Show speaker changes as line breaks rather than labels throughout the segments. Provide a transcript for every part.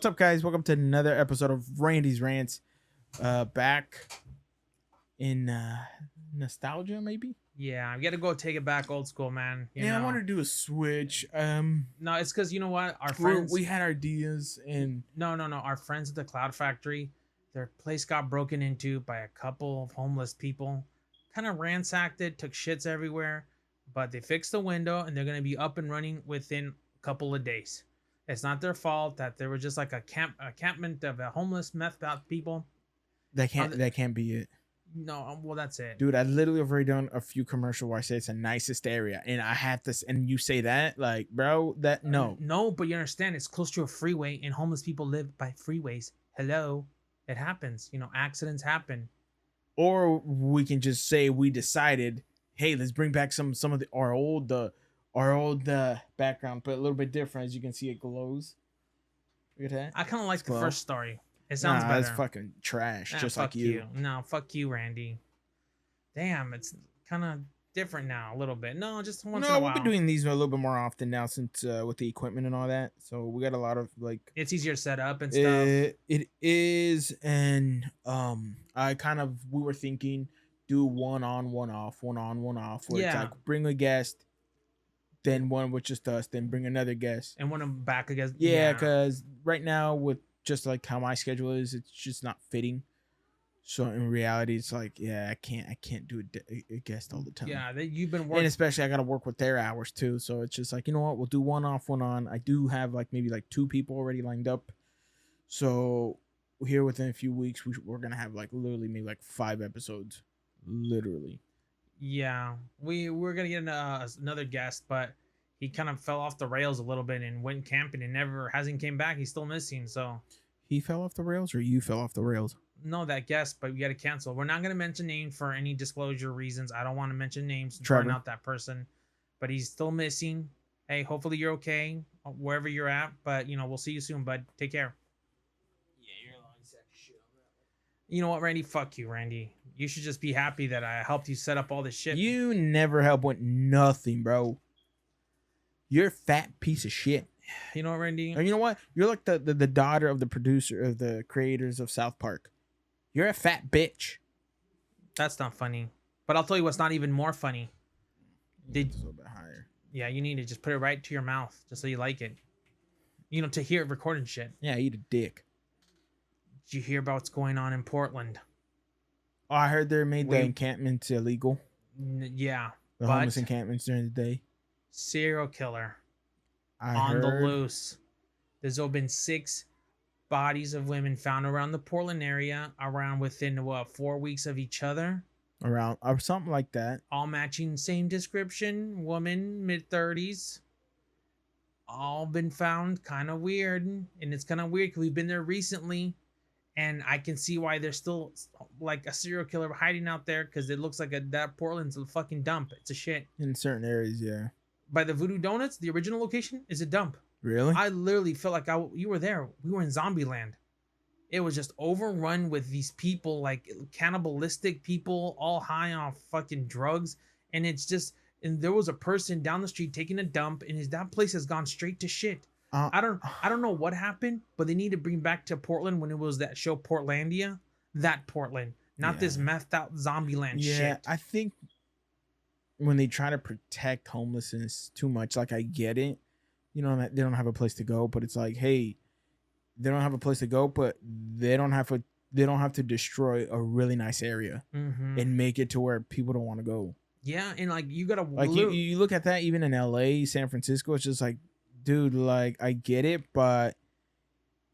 What's up, guys? Welcome to another episode of Randy's Rants. Back in nostalgia, maybe.
Yeah, I gotta go take it back old school, man.
I want to do a switch.
No, it's because you know what? Our friends.
We had ideas, and
No. Our friends at the Cloud Factory, their place got broken into by a couple of homeless people. Kind of ransacked it, took shits everywhere, but they fixed the window and they're gonna be up and running within a couple of days. It's not their fault that there was just like a campment of homeless meth out people.
that can't be it,
No, well that's it.
dude. I literally have already done a few commercial where I say it's the nicest area, and I have this, and you say that, like, bro, that no.
No, but you understand it's close to a freeway and homeless people live by freeways. Hello, it happens. Accidents happen.
Or we can just say we decided, hey, let's bring back some of our old background, but a little bit different. As you can see, it glows. Look at that.
I kind of like the
glow.
first story. It sounds better.
That's fucking trash,
Nah,
just
fuck
like you.
No, fuck you, Randy. Damn, it's kind of different now a little bit. No, just once in a
No,
while.
we've been doing these a little bit more often now since with the equipment and all that. So we got a lot of like.
It's easier to set up and stuff.
It is, and we were thinking do one on, one off, one on, one off. Where it's
Yeah.
like bring a guest, then one with just us, then bring another guest.
And when I'm back against.
Yeah, because right now with just like how my schedule is, it's just not fitting. So in reality, it's like, yeah, I can't do a guest all the time.
Yeah, you've been
And
working.
especially I got to work with their hours too. So it's just like, you know what, we'll do one off, one on. I do have like maybe like 2 people already lined up. So here within a few weeks, we're gonna have like literally maybe like 5 episodes, literally.
Yeah, we're gonna get another guest, but he kind of fell off the rails a little bit and went camping and never hasn't came back. He's still missing. So
He fell off the rails, or you fell off the rails?
no, that guest, but we got to cancel. We're not gonna mention names for any disclosure reasons. I don't want to mention names and
Trevor.
burn out that person, but he's still missing. Hey, hopefully you're okay wherever you're at. But we'll see you soon, bud. Take care.
Yeah, you're lying sack of shit on that
You know what, Randy? Fuck you, Randy. You should just be happy that I helped you set up all this shit.
You never help with nothing, bro. You're a fat piece of shit.
You know what, Randy?
And you know what? You're like the daughter of the producer of the creators of South Park. You're a fat bitch.
That's not funny. But I'll tell you what's not even more funny.
It's a little bit higher.
Yeah, you need to just put it right to your mouth, just so you like it. To hear it recording shit.
Yeah, eat a dick.
Did you hear about what's going on in Portland?
Oh, I heard they made the
We-
encampments illegal.
Yeah.
The
But-
homeless encampments during the day.
Serial killer
I
on
heard.
the loose. There's been 6 bodies of women found around the Portland area, around within 4 weeks of each other,
Around or something like that.
all matching same description, woman mid-30s. All been found kind of weird, and it's kind of weird because we've been there recently, and I can see why there's still like a serial killer hiding out there, because it looks like that Portland's a fucking dump. It's a shit.
In certain areas, yeah.
By the Voodoo Donuts, the original location is a dump.
Really?
I literally felt like you were there. We were in Zombieland. It was just overrun with these people, like cannibalistic people, all high on fucking drugs. And there was a person down the street taking a dump, and that place has gone straight to shit. I don't know what happened, but they need to bring back to Portland when it was that show Portlandia, that Portland, not this methed out Zombieland shit.
Yeah, I think when they try to protect homelessness too much, like I get it. They don't have a place to go, but it's like, hey, they don't have a place to go, but they don't have to destroy a really nice area and make it to where people don't want to go.
Yeah, and like you gotta
Like you look at that even in LA, San Francisco, it's just like, dude, like I get it, but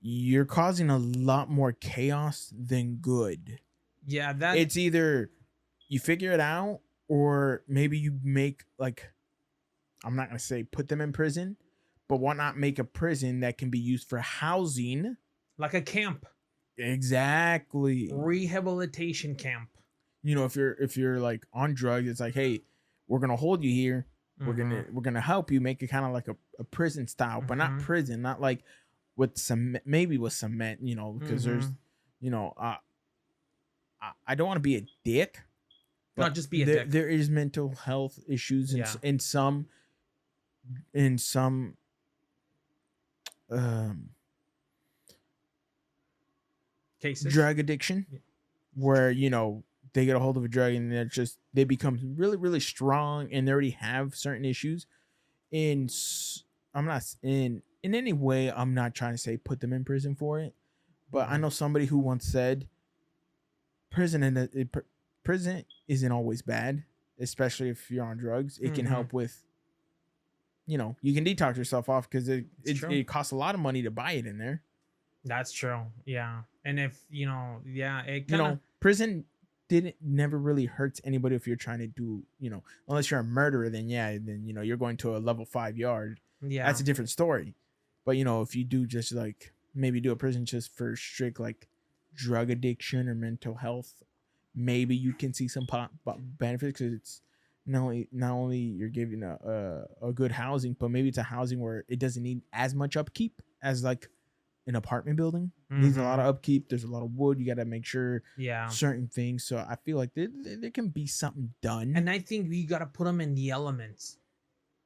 you're causing a lot more chaos than good.
Yeah,
It's either you figure it out, or maybe you make, like, I'm not gonna say put them in prison, but why not make a prison that can be used for housing?
like a camp,
Exactly.
rehabilitation camp.
If you're like on drugs, it's like, hey, we're gonna hold you here. We're gonna help you make it kind of like a prison style, but not prison, not like with cement, maybe with cement, because there's, I don't want to be a dick.
Not just be a dick.
There is mental health issues in some
cases.
drug addiction,
Yeah.
where they get a hold of a drug and they become really really strong and they already have certain issues. In I'm not in any way. I'm not trying to say put them in prison for it, but I
Mhm.
know somebody who once said prison prison isn't always bad, especially if you're on drugs. It can
Mhm.
help with you can detox yourself off because
It's true.
it costs a lot of money to buy it in there.
That's true. Yeah. And if yeah, it kind of
Prison didn't never really hurts anybody if you're trying to do unless you're a murderer, then yeah, then you're going to a level 5 yard.
yeah.
That's a different story. But if you do just like maybe do a prison just for strict like drug addiction or mental health, maybe you can see some benefits because it's not only you're giving a good housing, but maybe it's a housing where it doesn't need as much upkeep as like an apartment building. Needs a lot
Mhm.
of upkeep. There's a lot of wood. You got to make sure
Yeah.
certain things. So I feel like there can be something done.
And I think we got to put them in the elements.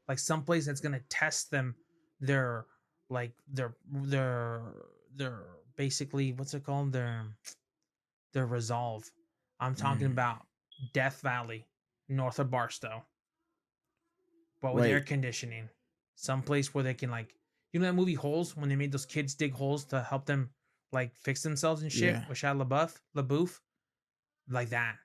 Like someplace that's going to test them their like their basically what's it called? Their resolve. I'm talking
Mm.
about Death Valley, north of Barstow, but with air
Wait,
conditioning. Someplace where they can like that movie Holes when they made those kids dig holes to help them like fix themselves and shit
yeah.
with Shia LaBeouf, like that,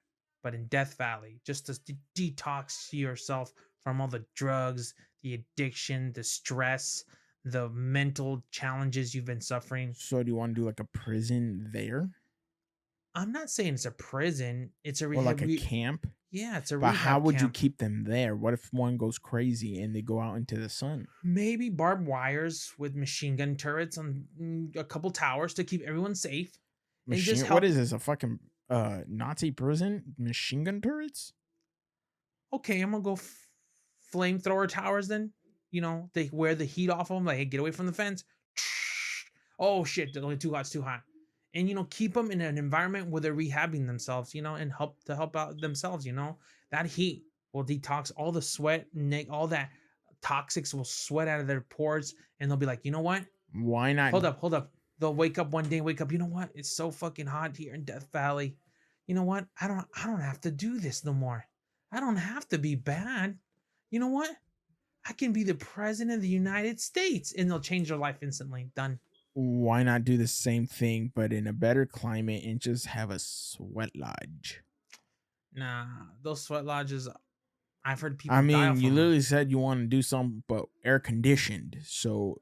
but in Death Valley, just to detox yourself from all the drugs, the addiction, the stress, the mental challenges you've been suffering.
So do you want to do like a prison there
I'm not saying it's a prison; it's a
or like
rehab.
a camp?
Yeah, it's a
But how
rehab
would you
camp.
keep them there? What if one goes crazy and they go out into the sun?
Maybe barbed wires with machine gun turrets on a couple towers to keep everyone safe, and just
Machine? What
help.
is this? A fucking Nazi prison? Machine gun turrets?
Okay, I'm gonna go flamethrower towers then. They wear the heat off of them, like, hey, get away from the fence. Oh shit, they're only too hot, it's too hot. And keep them in an environment where they're rehabbing themselves, and help out themselves, That heat will detox all the sweat, all that toxics will sweat out of their pores, and they'll be like, you know what?
Why not?
Hold up. They'll wake up one day, you know what? It's so fucking hot here in Death Valley. You know what? I don't have to do this no more. I don't have to be bad. You know what? I can be the president of the United States, and they'll change their life instantly. Done.
Why not do the same thing but in a better climate and just have a sweat lodge?
Nah, those sweat lodges. I've heard
I
people die
mean,
off
you
of them.
literally said you want to do something but air conditioned. So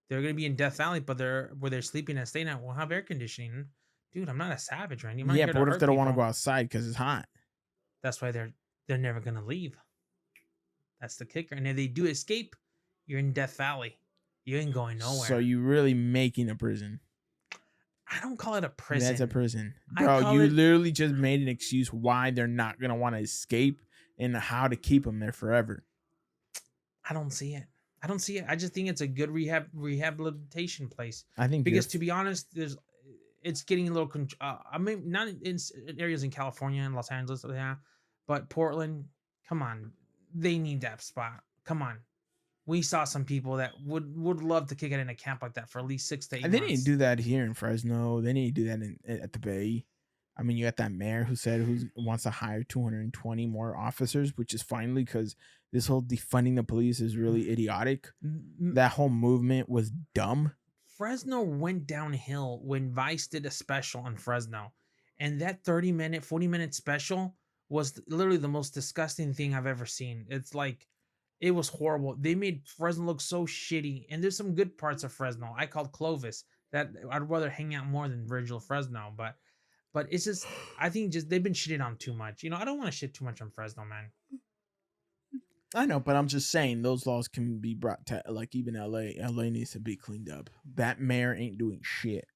They're gonna be in Death Valley, but where they're sleeping and staying at will have air conditioning. Dude, I'm not a savage, Randy. I'm not
yeah,
here
but
to
what if
hurt
they don't want to go
people.
outside because it's hot?
That's why they're never gonna leave. That's the kicker. And if they do escape, you're in Death Valley. You ain't going
So
nowhere.
you really making a prison?
I don't call it a
That's a
prison.
prison,
I
bro.
call
You
it.
literally just made an excuse why they're not gonna want to escape and how to keep them there forever.
I don't see it. I don't see it. I just think it's a good rehabilitation place.
I think you're.
Because to be honest, it's getting a little. I mean, not in areas in California and Los Angeles, yeah, but Portland. Come on, they need that spot. Come on, we saw some people that would love to kick it in a camp like that for at least 6 to 8
They need to
months.
do that here in Fresno. They need to do that at the Bay. I mean, you got that mayor who said who wants to hire 220 more officers, which is finally because this whole defunding the police is really idiotic. That whole movement was dumb.
Fresno went downhill when Vice did a special on Fresno. And that 30-minute, 40-minute special was literally the most disgusting thing I've ever seen. It's like it was horrible. They made Fresno look so shitty. And there's some good parts of Fresno. I called Clovis. That I'd rather hang out more than Virgil Fresno, but it's just I think just they've been shitting on too much. I don't want to shit too much on Fresno, man.
I know, but I'm just saying those laws can be brought to like even LA. LA needs to be cleaned up. That mayor ain't doing shit.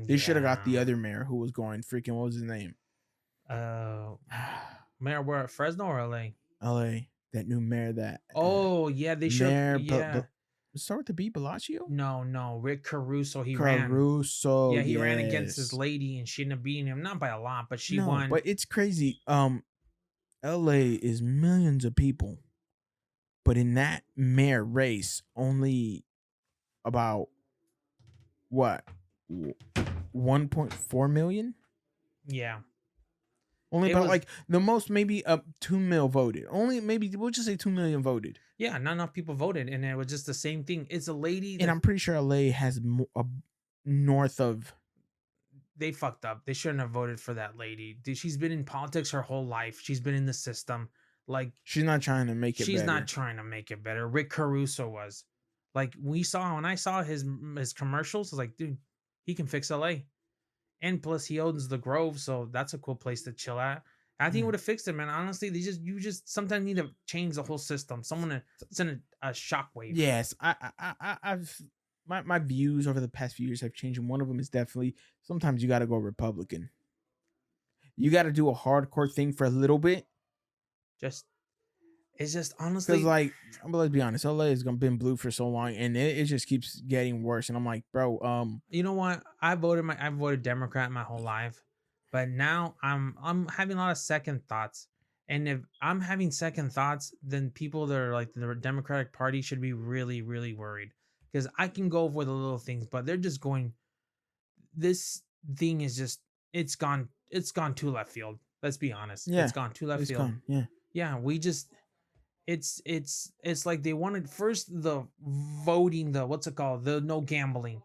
They should have got the
Yeah.
other mayor who was going freaking. What was his name?
Uh Mayor, where at Fresno or LA?
LA. That new mayor. That
Oh yeah, they should have.
mayor.
Yeah.
Start with the B. Bellagio.
No, Rick Caruso. He ran.
Caruso.
Yeah, he ran against his
Yes.
lady, and she ended up beating him, not by a lot, but she
No,
won.
but it's crazy. LA is millions of people, but in that mayor race, only about what 1.4 million.
Yeah,
Only
it
about
was.
like the most maybe 2 mil voted. Only maybe we'll just say 2 million voted.
Yeah, not enough people voted, and it was just the same thing. It's a lady
And
that
I'm pretty sure LA has north of.
they fucked up. They shouldn't have voted for that lady. She's been in politics her whole life. She's been in the system. Like,
She's not trying to make it
she's not
better.
trying to make it better. Rick Caruso was. Like, when I saw his commercials, I was like, dude, he can fix LA. And plus he owns the Grove, so that's a cool place to chill at. I think it
Yeah.
would have fixed it, man. Honestly, you just sometimes need to change the whole system. Someone to send a shockwave.
Yes, I've my views over the past few years have changed, and one of them is definitely sometimes you got to go Republican. You got to do a hardcore thing for a little bit,
Just it's just
because
honestly,
like, but let's be honest, LA has been blue for so long, and it just keeps getting worse. And I'm like, bro,
you know what? I voted Democrat my whole life, but now I'm having a lot of second thoughts. And if I'm having second thoughts, then people that are like the Democratic Party should be really, really worried. Because I can go over the little things, but they're just going, this thing is just it's gone too left field. Let's be honest.
yeah,
It's gone too left
it's
field.
gone. Yeah,
Yeah, we just it's like they wanted first the voting, the what's it called, the no gambling,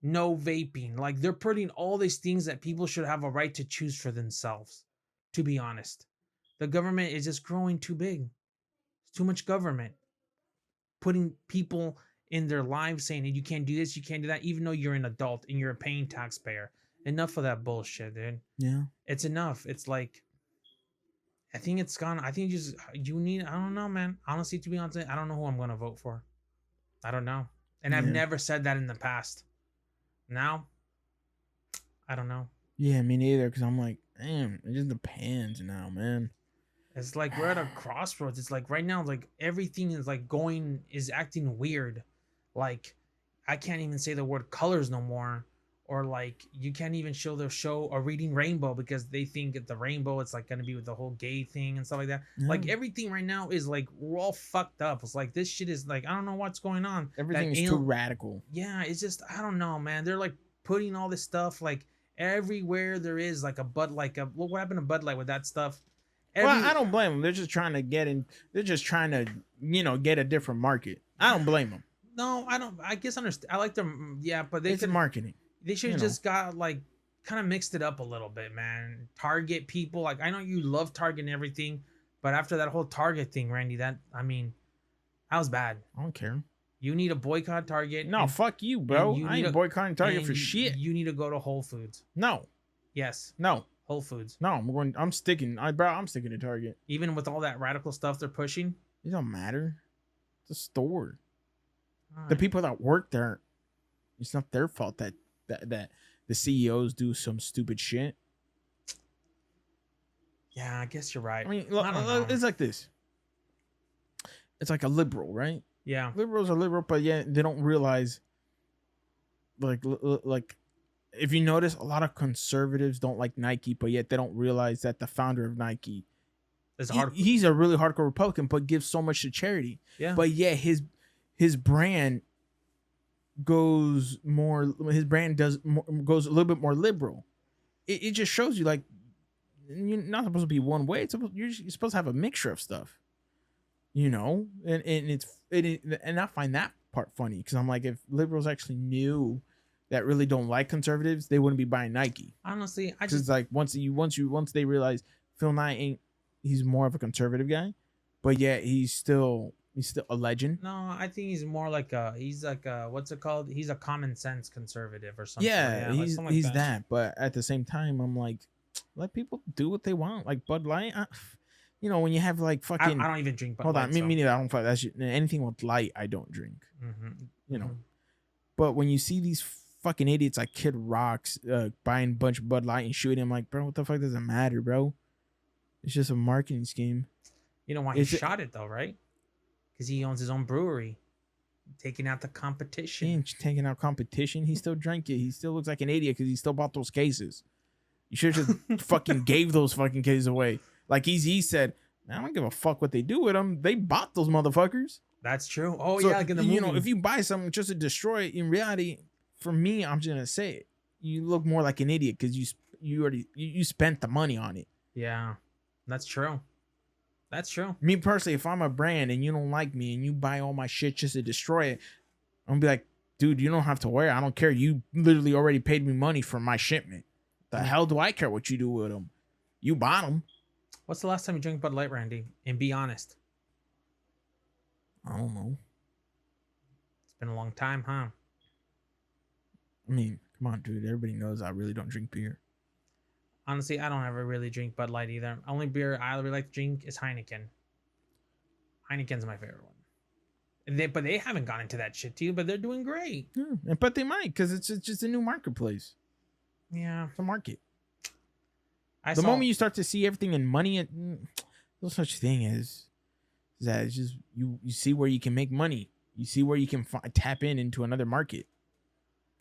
no vaping. Like they're putting all these things that people should have a right to choose for themselves. To be honest, the government is just growing too big. It's too much government putting people in their lives saying you can't do this, you can't do that, even though you're an adult and you're a paying taxpayer. Enough of that bullshit, dude.
yeah,
It's enough. It's like I think it's gone. I think you need. I don't know, man. Honestly, to be honest, I don't know who I'm gonna vote for. I don't know, and I've
yeah,
never said that in the past. Now, I don't know.
yeah. Me neither. Because I'm like, damn, it just depends now, man.
It's like we're at a crossroads. It's like right now, like everything is like is acting weird. Like I can't even say the word colors no more, or like you can't even show or reading rainbow because they think that the rainbow it's like gonna be with the whole gay thing and stuff like that. Like
Yeah.
everything right now is like we're all fucked up. It's like this shit is like I don't know what's going on.
Everything
That
is too radical.
Yeah, it's just I don't know, man. They're like putting all this stuff like everywhere there is like a Bud like a what happened to Bud Light with that stuff.
Well, I don't blame them. They're just trying to get in. They're just trying to, get a different market. I don't blame them.
No, I don't. I guess understand. I like them. Yeah, but
It's marketing.
they should
you know.
just got like kind of mixed it up a little bit, man. Target people. Like I know you love Target and everything, but after that whole Target thing, Randy, that was bad.
I don't care.
You need to boycott Target.
No, fuck you, bro.
you
I
need
ain't
to-
boycotting Target
and
for shit.
You need to go to Whole Foods.
No,
Yes,
no,
Whole Foods.
no. I'm sticking. I'm sticking to Target.
Even with all that radical stuff they're pushing.
It don't matter. It's a store.
All
The
right.
people that work there, it's not their fault that the CEOs do some stupid shit.
Yeah, I guess you're right.
I mean,
I don't know.
it's like this. It's like a liberal, right?
Yeah.
Liberals are liberal, but yeah, they don't realize. Like, if you notice, a lot of conservatives don't like Nike, but yet they don't realize that the founder of Nike,
It's hard.
he's a really hardcore Republican, but gives so much to charity.
Yeah.
But yeah, his brand goes more. His brand goes a little bit more liberal. It just shows you like you're not supposed to be one way. You're supposed to have a mixture of stuff. And and I find that part funny because I'm like, if liberals actually knew that really don't like conservatives, they wouldn't be buying Nike.
Honestly, I
Because
just
it's like once they realize Phil Knight he's more of a conservative guy, but yeah, he's still a legend.
no. I think he's more like he's like what's it called? He's a common sense conservative or something.
Yeah,
like
he's
something like
that. But at the same time, I'm like, let people do what they want. Like Bud Light, when you have like
I
fucking.
don't even drink. Bud
Hold on,
Light,
me
so.
neither. I don't fuck that shit. Anything with light, I don't drink.
Mm-hmm.
But when you see these fucking idiots like Kid Rocks buying a bunch of Bud Light and shooting, I'm like, bro, what the fuck does it matter, bro? It's just a marketing scheme.
You know why he shot it though, right? Because he owns his own brewery, taking out the competition.
He ain't taking out competition. He still drank it. He still looks like an idiot because he still bought those cases. You should have just fucking gave those fucking cases away. Like he said, I don't give a fuck what they do with them. They bought those motherfuckers.
That's true. Oh
So,
yeah, like in the movie.
if you buy something just to destroy it, in reality, for me, I'm just gonna say it. you look more like an idiot because you already you spent the money on it.
Yeah, that's true. That's true.
Me personally, if I'm a brand and you don't like me and you buy all my shit just to destroy it, I'm gonna be like, dude, you don't have to wear it. I don't care. You literally already paid me money for my shipment. The hell do I care what you do with them? You bought them.
What's the last time you drank Bud Light, Randy? And be honest.
I don't know.
It's been a long time, huh?
I mean, come on, dude. Everybody knows I really don't drink beer.
Honestly, I don't ever really drink Bud Light either. Only beer I really like to drink is Heineken. Heineken's my favorite one. But they haven't gone into that shit too, but they're doing great.
Yeah, but they might because it's just a new marketplace.
Yeah.
It's a market.
The
moment you start to see everything in money, no such thing as that. It's just you see where you can make money. You see where you can tap into another market.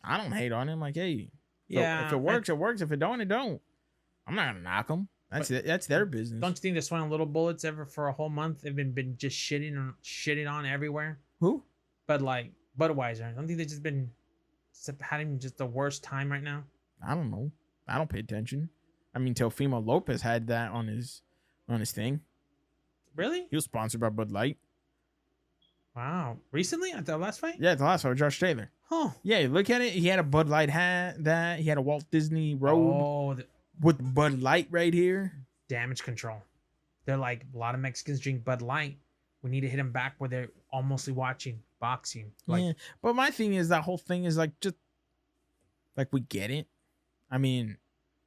I don't hate on it. I'm like, hey,
yeah,
if it works, it works. If it don't, it don't. I'm not gonna knock them. That's their business.
Don't you think they're swinging little bullets ever for a whole month? They've been just shitting on everywhere.
Who?
But like Budweiser, I don't think they've just been having just the worst time right now.
I don't know. I don't pay attention. I mean, Teofimo Lopez had that on his thing.
Really?
He was sponsored by Bud Light.
Wow. Recently at the last fight?
Yeah, the last fight with Josh Taylor.
Huh.
Yeah, look at it. He had a Bud Light hat. That he had a Walt Disney robe with Bud Light right here.
Damage control. They're like, a lot of Mexicans drink Bud Light. We need to hit them back where they're almost watching boxing. Like,
yeah, but my thing is that whole thing is like just like we get it. I mean,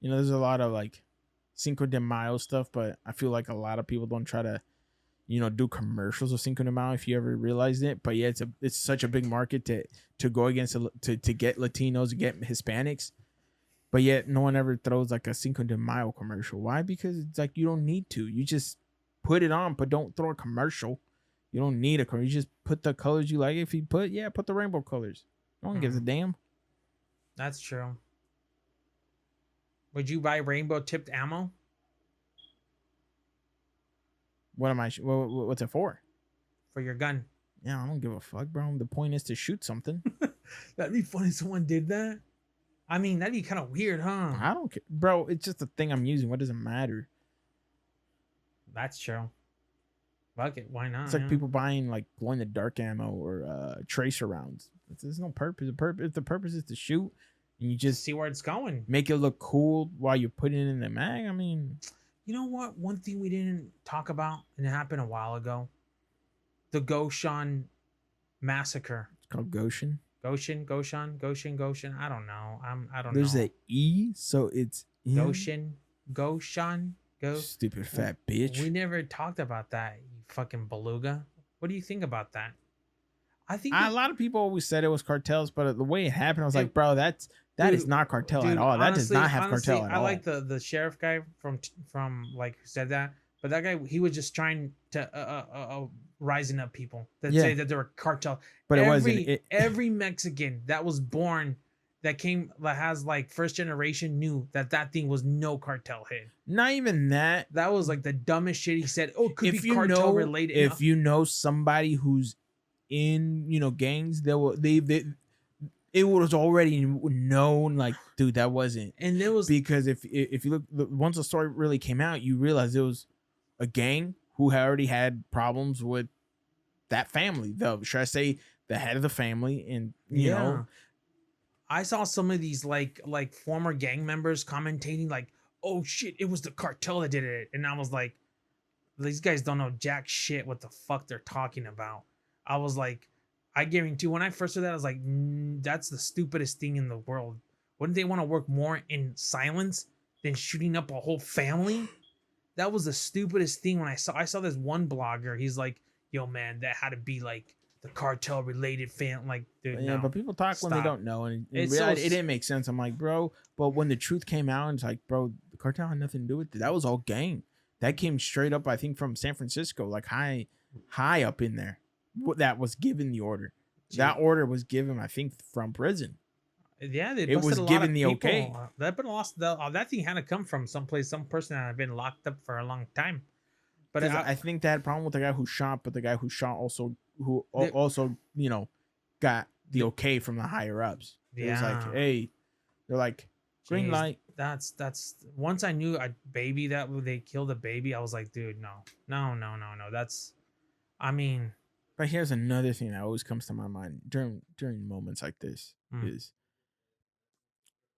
you know, there's a lot of like Cinco de Mayo stuff, but I feel like a lot of people don't try to, you know, do commercials of Cinco de Mayo if you ever realized it. But yeah, it's such a big market to go against to get Latinos, to get Hispanics. But yet no one ever throws like a Cinco de Mayo commercial. Why? Because it's like you don't need to. You just put it on, but don't throw a commercial. You don't need a commercial. You just put the colors you like. If you put the rainbow colors. No one gives a damn.
That's true. Would you buy rainbow tipped ammo?
What am I? What's it for?
For your gun.
Yeah, I don't give a fuck, bro. The point is to shoot something.
That'd be funny if someone did that. I mean, that'd be kind of weird, huh?
I don't care, bro. It's just the thing I'm using. What does it matter?
That's true. Fuck it, why not?
It's like people buying like glow in the dark ammo or tracer rounds. There's no purpose. If the purpose is to shoot, and you just
see where it's going,
make it look cool while you're putting it in the mag. I mean,
you know what? One thing we didn't talk about, and it happened a while ago, the Goshen massacre.
It's called Goshen.
Goshen. I don't know. I don't know.
There's an E, so it's
Goshen.
Stupid fat bitch.
We never talked about that, you fucking beluga. What do you think about that? I think
a lot of people always said it was cartels, but the way it happened, I was like, bro, that is not cartel at all. That does not have cartel at all.
I like the sheriff guy from like who said that, but that guy, he was just trying to rising up people that say that they're a cartel.
But it wasn't.
Every Mexican that was born that has like first generation knew that thing was no cartel hit.
Not even that.
That was like the dumbest shit he said. Oh, it could be cartel related.
If you know somebody who's in, you know, gangs, it was already known, like, dude, that wasn't.
And there was,
because if you look, once the story really came out, you realize it was a gang who had already had problems with that family, though. Should I say the head of the family? And you know,
I saw some of these like former gang members commentating like, oh shit, it was the cartel that did it. And I was like, these guys don't know jack shit what the fuck they're talking about. I was like, I guarantee when I first heard that, I was like, that's the stupidest thing in the world. Wouldn't they want to work more in silence than shooting up a whole family? That was the stupidest thing when I saw this one blogger. He's like, yo man, that had to be like the cartel related fan. Like, dude,
yeah,
no,
but people talk when they don't know, and it didn't make sense. I'm like, bro, but when the truth came out, it's like, bro, the cartel had nothing to do with it. That was all gang. That came straight up, I think, from San Francisco, like high up in there. That was given the order. That order was given, I think, from prison.
Yeah,
it was given the okay.
That thing had to come from someplace, some person that had been locked up for a long time. But
I think they had a problem with the guy who shot, but the guy who shot also you know, got the okay from the higher ups. It was like, hey, They're like, green
Jeez,
light.
that's once I knew a baby that they killed a baby, I was like, dude, no, no, no, no, no. That's, I mean,
But here's another thing that always comes to my mind during moments like this
mm,
is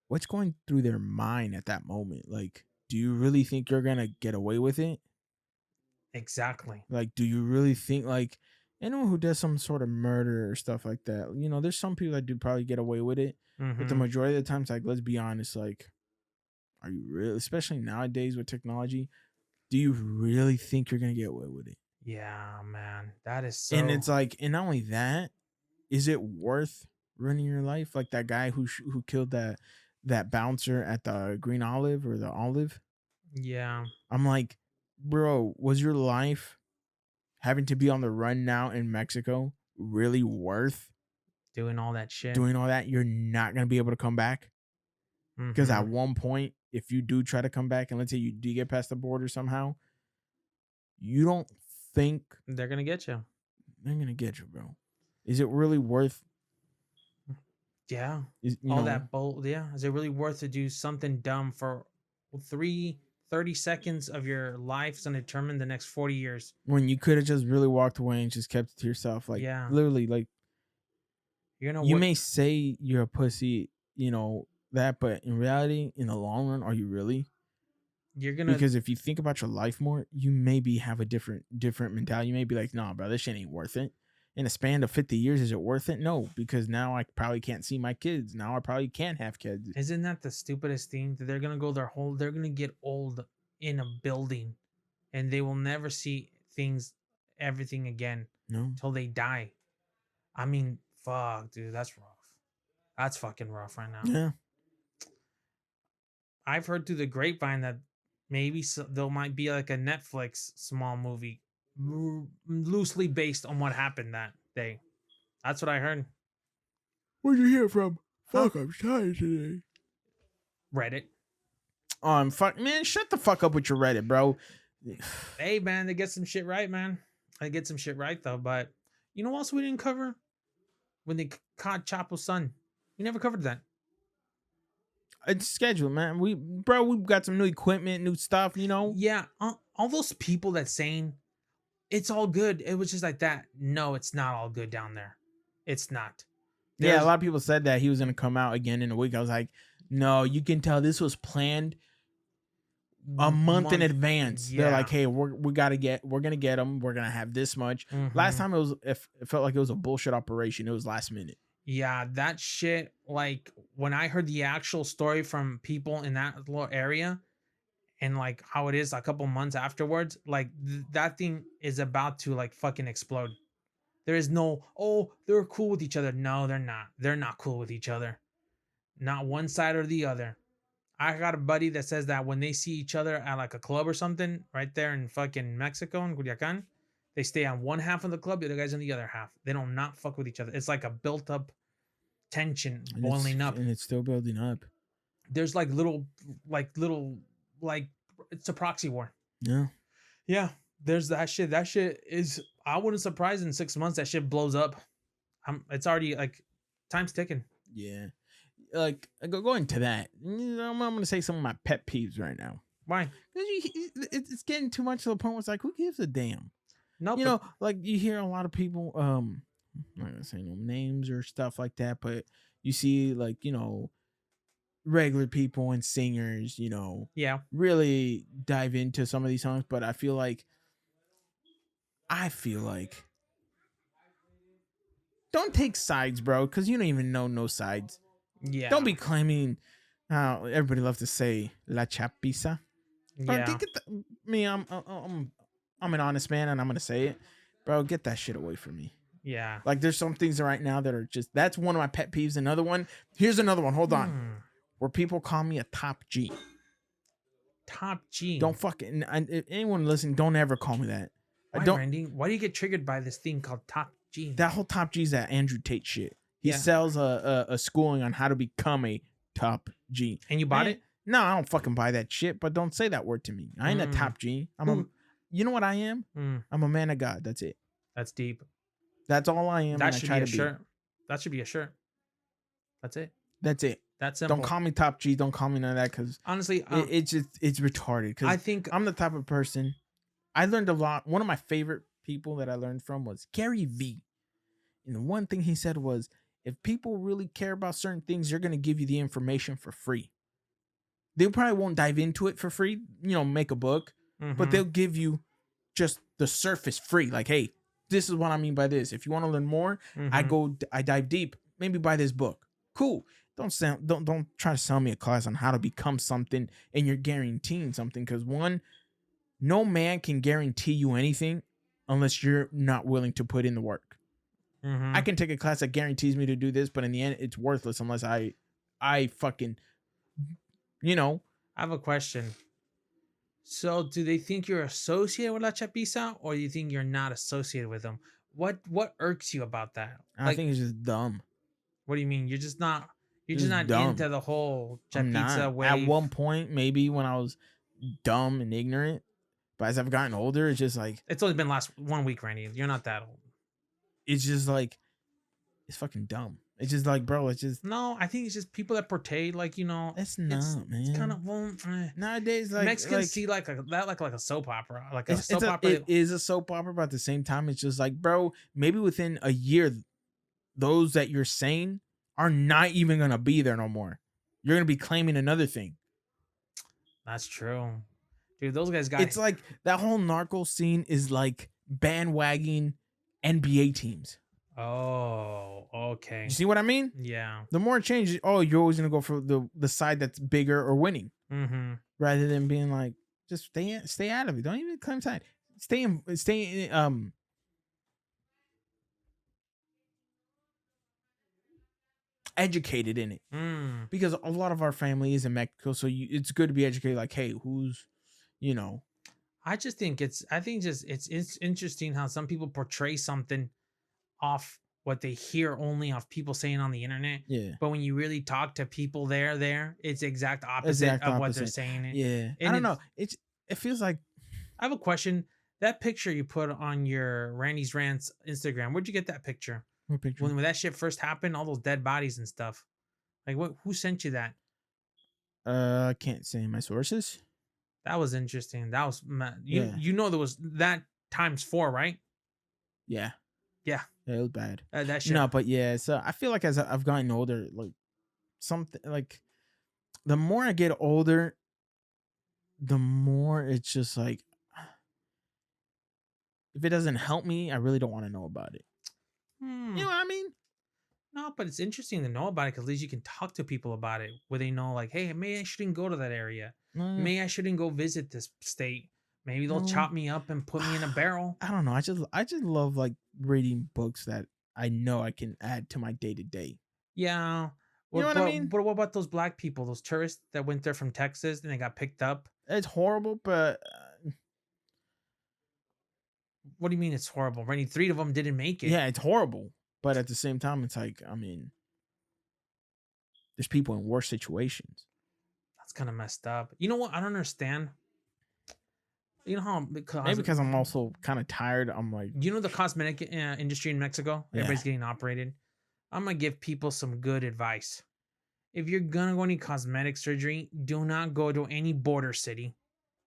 what's going through their mind at that moment. Like, do you really think you're gonna get away with it?
exactly.
Like, do you really think like anyone who does some sort of murder or stuff like that? You know, there's some people that do probably get away with it, but the
Mm-hmm.
majority of the times, like, let's be honest, like, are you really, especially nowadays with technology, do you really think you're gonna get away with it?
Yeah, man, that is
And
so.
it's like, and not only that, is it worth ruining your life? Like that guy who killed that bouncer at the Green Olive or the Olive.
Yeah,
I'm like, bro, was your life having to be on the run now in Mexico really worth
doing all that shit.
doing all that? You're not gonna be able to come back because
Mm-hmm.
at one point, if you do try to come back, and let's say you do get past the border somehow, you don't think
They're gonna get you.
they're gonna get you, bro? Is it really worth?
Yeah,
Is you
all
know
that bold. Yeah, is it really worth to do something dumb for 30 seconds of your life is gonna determine the next 40 years?
when you could have just really walked away and just kept it to yourself? Like
Yeah,
literally, like
you're gonna
you
work.
may say you're a pussy, that, but in reality, in the long run, are you really?
You're gonna.
Because if you think about your life more, you maybe have a different mentality. You may be like, nah, bro, this shit ain't worth it. In a span of 50 years, is it worth it? No, because now I probably can't see my kids. Now I probably can't have kids.
Isn't that the stupidest thing? That they're gonna go their whole. They're gonna get old in a building, and they will never see things, everything again,
No.
till they die. I mean, fuck, dude, that's rough. That's fucking rough right now.
Yeah.
I've heard through the grapevine that maybe there might be like a Netflix small movie loosely based on what happened that day. That's what I heard.
Where'd you hear from?
Huh?
Fuck, I'm tired today.
Reddit.
Fuck, man, shut the fuck up with your Reddit, bro.
Hey, man, they get some shit right, man. They get some shit right, though. But you know what else we didn't cover? When they caught Chapo's son. We never covered that.
It's scheduled, man. We've got some new equipment, new stuff,
Yeah, all those people that saying it's all good. It was just like that. No, it's not all good down there. It's not.
Yeah, a
There's
lot of people said that he was gonna come out again in a week. I was like, no, you can tell this was planned a month in advance. They're like,
Yeah.
hey, we're gonna get him. We're gonna have this much. Last
Mhm.
time it felt like it was a bullshit operation. It was last minute.
Yeah, that shit. Like when I heard the actual story from people in that little area, and like how it is a couple months afterwards, like that thing is about to like fucking explode. There is no, oh, they're cool with each other. No, they're not. They're not cool with each other. Not one side or the other. I got a buddy that says that when they see each other at like a club or something right there in fucking Mexico in Culiacan, they stay on one half of the club, the other guy's on the other half. They don't not fuck with each other. It's like a built up tension
And
boiling up.
it's still building up.
There's little, like it's a proxy war.
Yeah.
Yeah, there's that shit. That shit is. I wouldn't surprise in 6 months that shit blows up. It's already like time's ticking.
Yeah. Like going to that, I'm gonna say some of my pet peeves right now.
Why?
Because it's getting too much to the point where it's like, who gives a damn?
No,
You
but
know, like you hear a lot of people, I'm not gonna say no names or stuff like that, but you see like, regular people and singers,
yeah,
really dive into some of these songs. But I feel like don't take sides, bro, because you don't even know no sides.
yeah,
Don't be claiming how everybody loves to say la chapiza. Bro,
yeah,
me. I'm an honest man, and I'm gonna say it, bro. Get that shit away from me.
yeah.
Like, there's some things right now that are just. That's one of my pet peeves. Another one. Here's another one. Hold on.
Hmm.
Where people call me a top G.
Top G.
Don't fucking anyone listening. Don't ever call me that. I
Why,
don't.
Randy? Why do you get triggered by this thing called Top G?
That whole top G is that Andrew Tate shit. He
Yeah.
sells a schooling on how to become a top G.
And you bought
Man,
it?
No, I don't fucking buy that shit. But don't say that word to me. I ain't a
Mm.
top G.
Who-
You know what I am?
Mm,
I'm a man of God. That's it.
that's deep.
That's all I am.
That
and I
should
try
be a
to
shirt. That should be a shirt. That's it.
That's it.
That
Don't
simple.
call me top G. Don't call me none of that because
Honestly,
it's retarded.
I
Because
think
I'm the type of person. I learned a lot. One of my favorite people that I learned from was Gary V. And the one thing he said was, if people really care about certain things, they're going to give you the information for free. They probably won't dive into it for free, make a book, but
mhm,
they'll give you just the surface free. Like, hey, this is what I mean by this. If you want to learn more,
mhm.
I dive deep. Maybe buy this book. Cool. Don't try to sell me a class on how to become something and you're guaranteeing something, because one, no man can guarantee you anything unless you're not willing to put in the work. I
Mm-hmm.
can take a class that guarantees me to do this, but in the end, it's worthless unless I fucking, you know,
I have a question. So, do they think you're associated with La Chapiza, or do you think you're not associated with them? What irks you about that?
I
Like,
think it's just dumb.
what do you mean? You're just not. You're just
Just
not
dumb.
into the whole
I'm not.
Chapiza
At
wave.
one point, maybe when I was dumb and ignorant, but as I've gotten older,
It's only been last 1 week, Randy. You're not that old.
it's just like, it's fucking dumb. It's just like, bro, it's just,
No, I think it's just people that portray like
it's
it's
not,
it's kind
man.
of well,
Nowadays,
Mexicans see like a soap opera, like a
it's
soap opera.
it is a soap opera, but at the same time, it's just like, bro, maybe within a year, those that you're saying are not even gonna be there no more. You're gonna be claiming another thing.
That's true, dude. Those guys got
It's like that whole narco scene is like bandwagon NBA teams.
Oh, okay.
You see what I mean?
Yeah.
The more it changes, oh, you're always gonna go for the side that's bigger or winning,
Mm-hmm.
rather than being like, just stay out of it. Don't even claim side. Stay in, educated in it,
Mm.
because a lot of our family is in Mexico, so it's good to be educated. Like, hey, who's, you know,
I think just it's interesting how some people portray something off what they hear only off people saying on the internet.
yeah,
But when you really talk to people there, it's the exact opposite
exact
of what they're
opposite.
saying.
Yeah, I
And
don't know. It feels like
I have a question. That picture you put on your Randy's Rants Instagram, where'd you get that picture?
what picture?
When that shit first happened, all those dead bodies and stuff. Like what who sent you that?
I can't say my sources.
That was interesting. That was
Yeah,
you know there was that times 4, right?
yeah,
Yeah.
yeah. It was bad.
That shit.
No, but yeah. So I feel like as I've gotten older, like something like the more I get older, the more it's just like, if it doesn't help me, I really don't want to know about it.
Hmm.
You know what I mean?
No, but it's interesting to know about it because at least you can talk to people about it where they know, like, hey, maybe I shouldn't go to that area.
No,
Maybe I shouldn't go visit this state. Maybe they'll
no.
chop me up and put me in a barrel.
I don't know. I just love like reading books that I know I can add to my day to day.
Yeah.
You know what I mean?
But what about those black people, those tourists that went there from Texas and they got picked up?
It's horrible, but
What do you mean it's horrible? Randy, 3 of them didn't make it.
yeah, it's horrible. But at the same time, it's like, I mean, there's people in worse situations.
That's kind of messed up. You know what? I don't understand. You know how
Maybe because I'm also kind of tired. I'm like,
you know the cosmetic industry in Mexico?
Yeah.
Everybody's getting operated. I'm gonna give people some good advice. If you're gonna go any cosmetic surgery, do not go to any border city.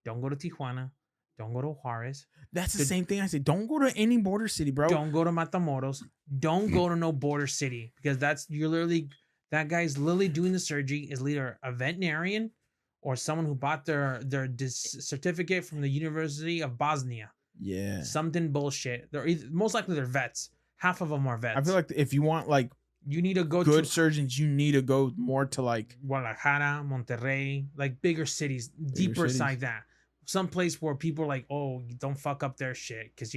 Don't go to Tijuana. Don't go to Juarez.
that's the
Good-
same thing I say. Don't go to any border city, bro.
Don't go to Matamoros. Don't go to no border city because that guy's literally doing the surgery is either a veterinarian or someone who bought their certificate from the University of Bosnia.
Yeah.
Something bullshit. Most likely they're vets. Half of them are vets.
I feel like if you want like
you need to go
good
to
surgeons, you need to go more to like
Guadalajara, Monterrey, like bigger cities, deeper
cities.
side that. Some place where people are like, oh, you don't fuck up their shit because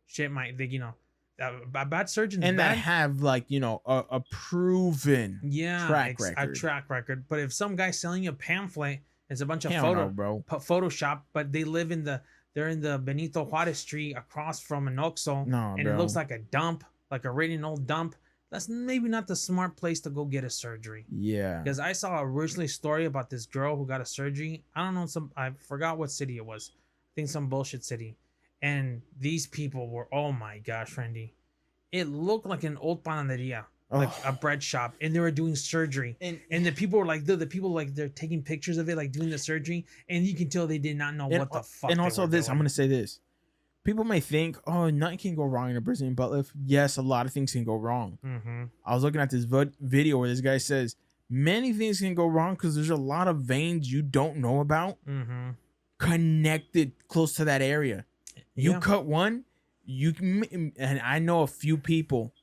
shit might a bad surgeon's
and that
bad.
have like, a proven track
A
record.
track record. But if some guy's selling you a pamphlet, it's a bunch of
Hell no, bro.
Photoshop, but they're in the Benito Juarez street across from an Oxxo,
No,
and
bro.
it looks like a dump, like a written old dump. That's maybe not the smart place to go get a surgery.
Yeah.
Because I saw originally a story about this girl who got a surgery. I don't know, I forgot what city it was. I think some bullshit city. And these people were, oh my gosh, Randy. It looked like an old panaderia. like
Oh.
a bread shop, and they were doing surgery. And the people were like, the people like they're taking pictures of it, like doing the surgery, and you can tell they did not know what the fuck.
And
they
also
were
this,
doing.
I'm gonna say this. People may think, oh, nothing can go wrong in a Brazilian butt lift. Yes, a lot of things can go wrong.
Mm-hmm.
I was looking at this video where this guy says many things can go wrong because there's a lot of veins you don't know about
Mm-hmm.
connected close to that area. You
Yeah.
cut one, you can, and I know a few people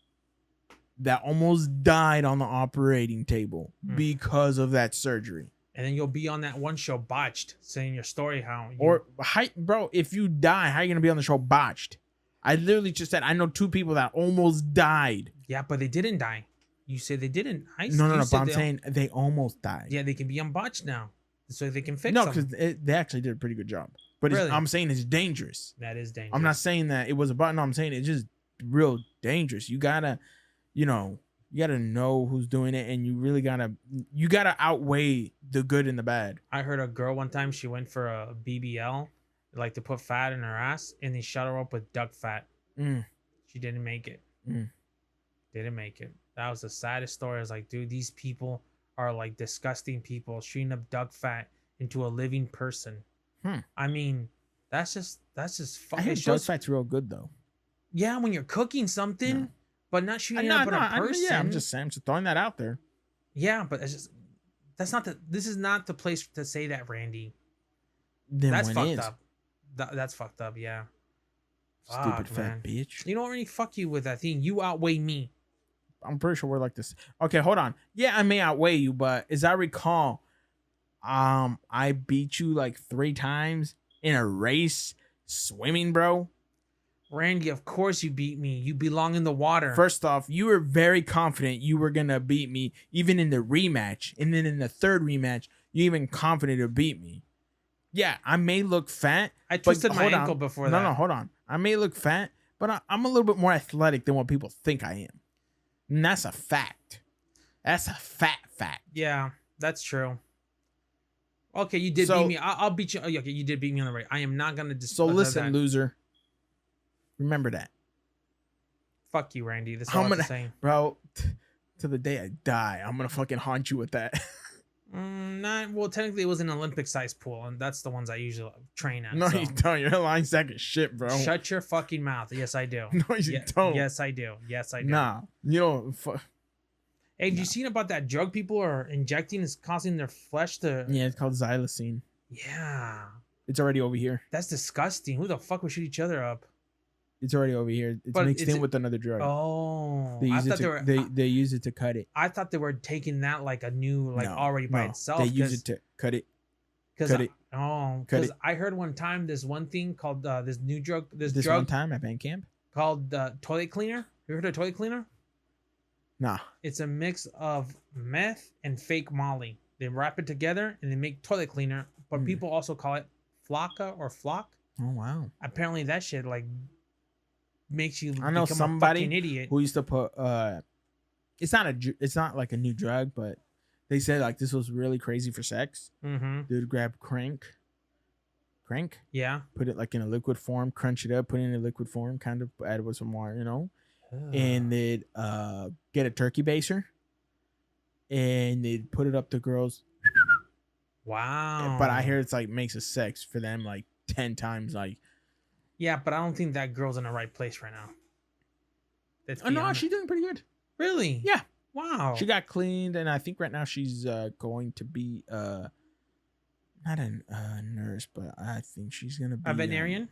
that almost died on the operating table because of that surgery.
And then you'll be on that one show botched, saying your story how you,
Or bro, if you die, how are you gonna be on the show botched? I literally just said I know 2 people that almost died.
yeah, but they didn't die. You say they didn't.
No,
you
but
said
I'm saying they almost died.
yeah, they can be unbotched now, so they can fix
No,
them.
because they actually did a pretty good job. But
Really?
I'm saying it's dangerous.
That is dangerous.
I'm not saying that it was a button. No, I'm saying it's just real dangerous. You gotta, you gotta know who's doing it, and you really gotta outweigh the good and the bad.
I heard a girl one time, she went for a BBL, like to put fat in her ass, and they shut her up with duck fat.
Mm.
She didn't make it.
Mm.
Didn't make it. That was the saddest story. I was like, dude, these people are like disgusting people shooting up duck fat into a living person. I mean, that's just
I
fucking.
hear duck fat's real good though.
Yeah, when you're cooking something,
No.
but not shooting it up on a person.
Yeah, I'm just saying, I'm just throwing that out there.
Yeah, but it's just this is not the place to say that, Randy.
Then
That's
when
fucked
is?
up. That's fucked up. Yeah.
Stupid
Fuck,
fat
man.
bitch.
You know what, Randy? Fuck you with that thing. You outweigh me.
I'm pretty sure we're like this. Okay, hold on. Yeah, I may outweigh you, but as I recall, I beat you like 3 times in a race swimming, bro.
Randy, of course you beat me. You belong in the water.
First off, you were very confident you were gonna beat me, even in the rematch, and then in the 3rd rematch, you even confident to beat me. Yeah, I may look fat.
I twisted my
hold
ankle
on.
before that.
No, hold on. I may look fat, but I'm a little bit more athletic than what people think I am. And that's a fact. That's a fact.
Yeah, that's true. Okay, you did
So-
beat me. I'll beat you. Okay, you did beat me on the right. I am not gonna
So listen,
that.
loser. Remember that,
Fuck you, Randy. That's
I'm
all I'm
gonna-
saying.
bro. To the day I die, I'm gonna fucking haunt you with that.
Not well. Technically, it was an Olympic-sized pool, and that's the ones I usually train at.
No,
so.
you don't. You're a lying sack of shit, bro.
Shut your fucking mouth. Yes, I do.
No, you don't.
Yes, I do. Yes, I do.
Nah, you don't.
Hey, did
No.
you seen about that drug people are injecting is causing their flesh to?
Yeah, it's called xylosine.
Yeah,
It's already over here.
that's disgusting. Who the fuck would shoot each other up?
It's already over here. It's
But
mixed
it's-
in with another drug.
Oh,
They
I
use it
thought
to,
they were.
they use it to cut it.
I thought they were taking that like a new, like
No,
already by
no,
itself.
They use it to cut it.
Cause
cut it.
Oh,
Cut
because
it.
I heard one time this one thing called this new drug. This
This
drug
one time at band camp.
called toilet cleaner. You heard of toilet cleaner?
Nah.
It's a mix of meth and fake Molly. They wrap it together and they make toilet cleaner. But
Mm.
people also call it flocka or flock.
Oh wow.
Apparently, that shit like makes you.
I know
become
somebody
a fucking idiot.
Who used to put it's not like a new drug, but they said like this was really crazy for sex.
Mm-hmm.
They would grab crank,
Yeah.
put it like in a liquid form, crunch it up, put it in a liquid form, kind of add it with some water, and they'd get a turkey baster and they'd put it up to girls.
Wow.
But I hear it's like makes a sex for them like 10 times like.
Yeah, but I don't think that girl's in the right place right now. Let's
Oh
be
no,
honest.
she's doing pretty good.
Really?
Yeah.
Wow.
She got cleaned, and I think right now she's going to be not a nurse, but I think she's gonna be
a veterinarian.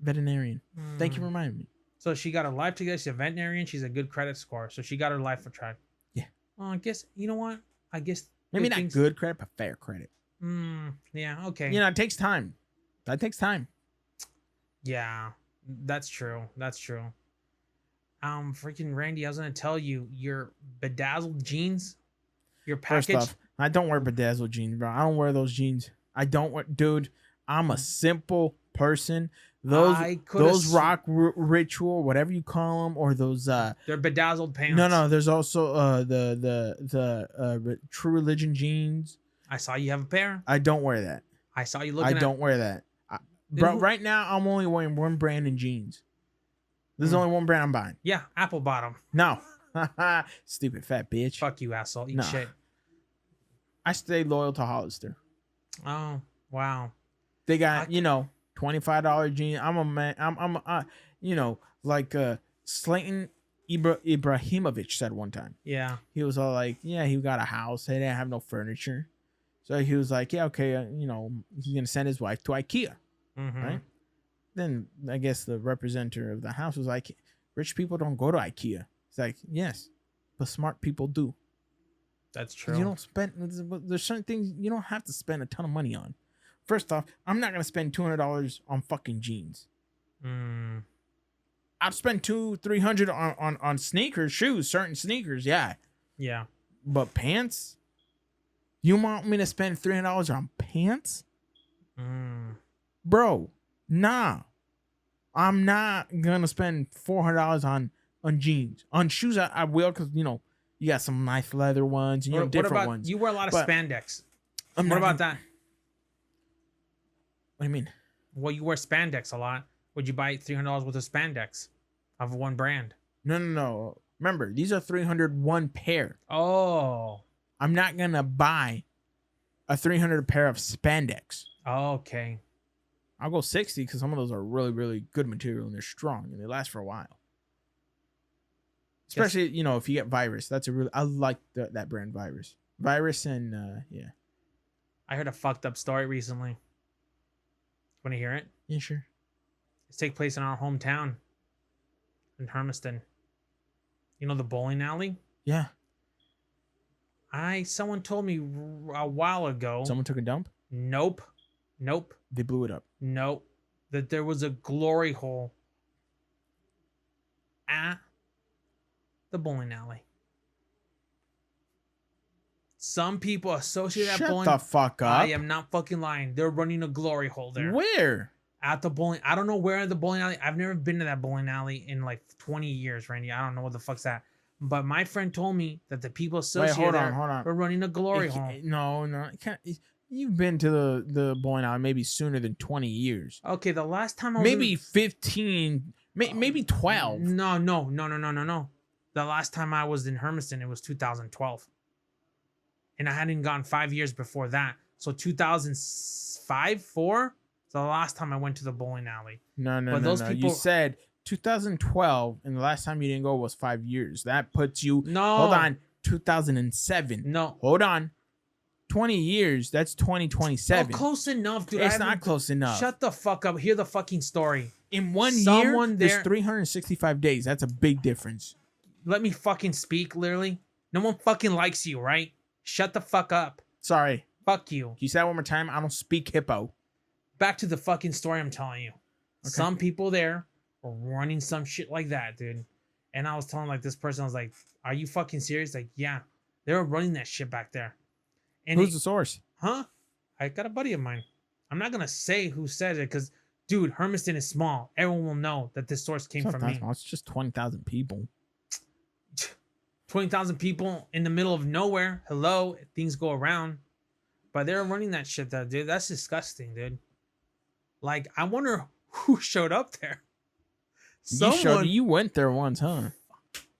Veterinarian. Thank you for
Mm.
reminding me.
So she got her life together. She's a veterinarian. She's a good credit score. So she got her life for track.
Yeah.
Well, I guess you know what? I guess
Maybe
good
not
things-
good credit, but fair credit.
Yeah. Okay.
You know, it takes time. That takes time.
Yeah. That's true. That's true. Freaking Randy, I was gonna tell you your bedazzled jeans, your
First
package.
off, I don't wear bedazzled jeans, bro. I don't wear those jeans. I don't wear, dude. I'm a simple person.
I coulda
Those
sw-
rock ritual, whatever you call them, or those
They're bedazzled pants.
no. There's also the True Religion jeans.
I saw you have a pair.
I don't wear that.
I saw you
I
looking.
don't wear that. Bro,
who-
right now I'm only wearing one brand in jeans. This is
Mm.
only one brand I'm buying.
Yeah, apple bottom.
No, Stupid fat bitch.
Fuck you, asshole. Eat
Nah.
shit.
I stay loyal to Hollister.
Oh, wow.
They
I
got,
c-
$25 jeans. I'm a man. Like Slayton Ibrahimovic said one time.
Yeah.
He was all like, yeah, he got a house. They didn't have no furniture. So he was like, yeah, okay, he's going to send his wife to IKEA,
Mm-hmm.
right? Then I guess the representative of the house was like, rich people don't go to IKEA. It's like, yes, but smart people do.
That's
'Cause
true.
you don't spend, there's certain things you don't have to spend a ton of money on. First off, I'm not going to spend $200 on fucking jeans.
Mm,
I'll spend $200-300 on sneakers, shoes, certain sneakers, yeah.
yeah.
But pants? You want me to spend $300 on pants?
Mm.
Bro, nah. I'm not gonna spend $400 on jeans. On shoes, I will, because you got some nice leather ones, and
What
different
about
ones.
you? Wear a lot of
But
spandex.
I'm
What
not
about
gonna-
that?
What do you mean?
Well, you wear spandex a lot. Would you buy $300 worth of spandex of one brand?
No. Remember, these are 301 pair.
Oh,
I'm not gonna buy a 300 pair of spandex.
okay.
I'll go 60 because some of those are really, really good material and they're strong and they last for a while. Especially, if you get Virus. That's I like that brand, Virus. Virus and, yeah.
I heard a fucked up story recently. Want to hear it?
Yeah, sure.
It's take place in our hometown in Hermiston. You know the bowling alley?
Yeah.
Someone told me a while ago.
Someone took a dump?
Nope.
They blew it up.
Nope. That there was a glory hole at the bowling alley. Some people associate that
Shut
bowling.
the fuck up.
I am not fucking lying. They're running a glory hole there.
Where?
At the bowling. I don't know where the bowling alley. I've never been to that bowling alley in like 20 years, Randy. I don't know what the fuck's that. But my friend told me that the people associated
hold
there
on.
were running a glory hole.
No. It can't, you've been to the bowling alley maybe sooner than 20 years.
Okay, the last time I was
Maybe 15, maybe 12.
No. The last time I was in Hermiston, it was 2012. And I hadn't gone 5 years before that. So 2005, 4, the last time I went to the bowling alley.
No.
But those people-
You said 2012, and the last time you didn't go was 5 years. That puts you.
No.
Hold on. 2007.
No.
Hold on. 20 years. That's 2027.
Oh, close enough, dude.
It's not close enough.
Shut the fuck up. Hear the fucking story.
In one year,
Someone there-
there's 365 days. That's a big difference.
Let me fucking speak, literally. No one fucking likes you, right? Shut the fuck up.
Sorry.
Fuck you.
Can you say that one more time? I don't speak hippo.
Back to the fucking story I'm telling you.
Okay.
Some people there were running some shit like that, dude. And I was telling like this person, I was like, "Are you fucking serious?" Like, yeah, they were running that shit back there. And
Who's the source?
Huh? I got a buddy of mine. I'm not gonna say who said it because, dude, Hermiston is small. Everyone will know that this source came
It's
from
not that
me.
small. It's just 20,000 people.
20,000 people in the middle of nowhere. Hello, things go around. But they're running that shit, though, dude. That's disgusting, dude. Like, I wonder who showed up there.
You went there once, huh?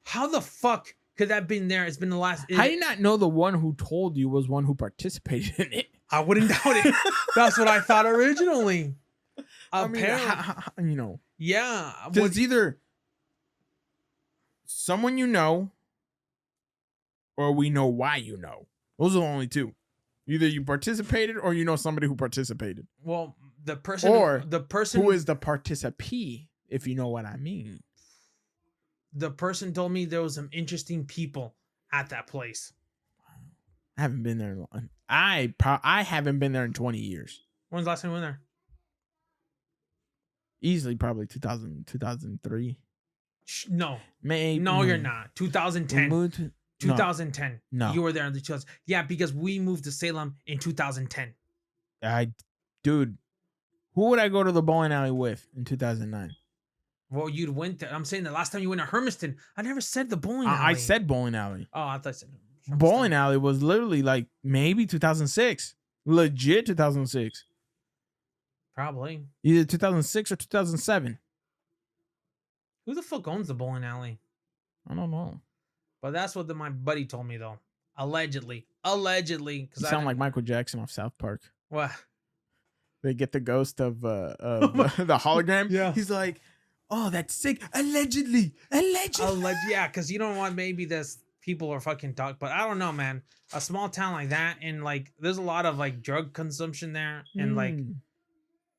How the fuck could that have been there? It's been the last.
How do you not know the one who told you was one who participated in it?
I wouldn't doubt it. That's what I thought originally.
I mean,
Apparently, yeah.
'cause it's either someone you know, or we know why you know. Those are the only two. Either you participated or you know somebody who participated.
Well, the person
Who is the participee, if you know what I mean.
The person told me there was some interesting people at that place.
I haven't been there in long. I haven't been there in 20 years.
When's the last time you went there?
Easily probably 2000, 2003.
No.
Maybe.
No, you're not. 2010.
We moved to-
2010.
No.
You were there in the 2000s. Yeah, because we moved to Salem in 2010.
Dude, who would I go to the bowling alley with in 2009?
Well, you'd went there. I'm saying the last time you went to Hermiston, I never said the bowling alley.
I said bowling alley.
Oh, I thought I said Hermiston.
Bowling alley was literally like maybe 2006. Legit 2006.
Probably.
Either 2006 or 2007.
Who the fuck owns the bowling alley?
I don't know.
But that's what my buddy told me though. Allegedly,
You
because
sound like Michael Jackson off South Park.
what?
They get the ghost of the hologram.
Yeah.
He's like, oh, that's sick. Allegedly.
Yeah, because you don't want maybe this people are fucking talk, but I don't know, man. A small town like that, and like there's a lot of like drug consumption there, and like
Mm,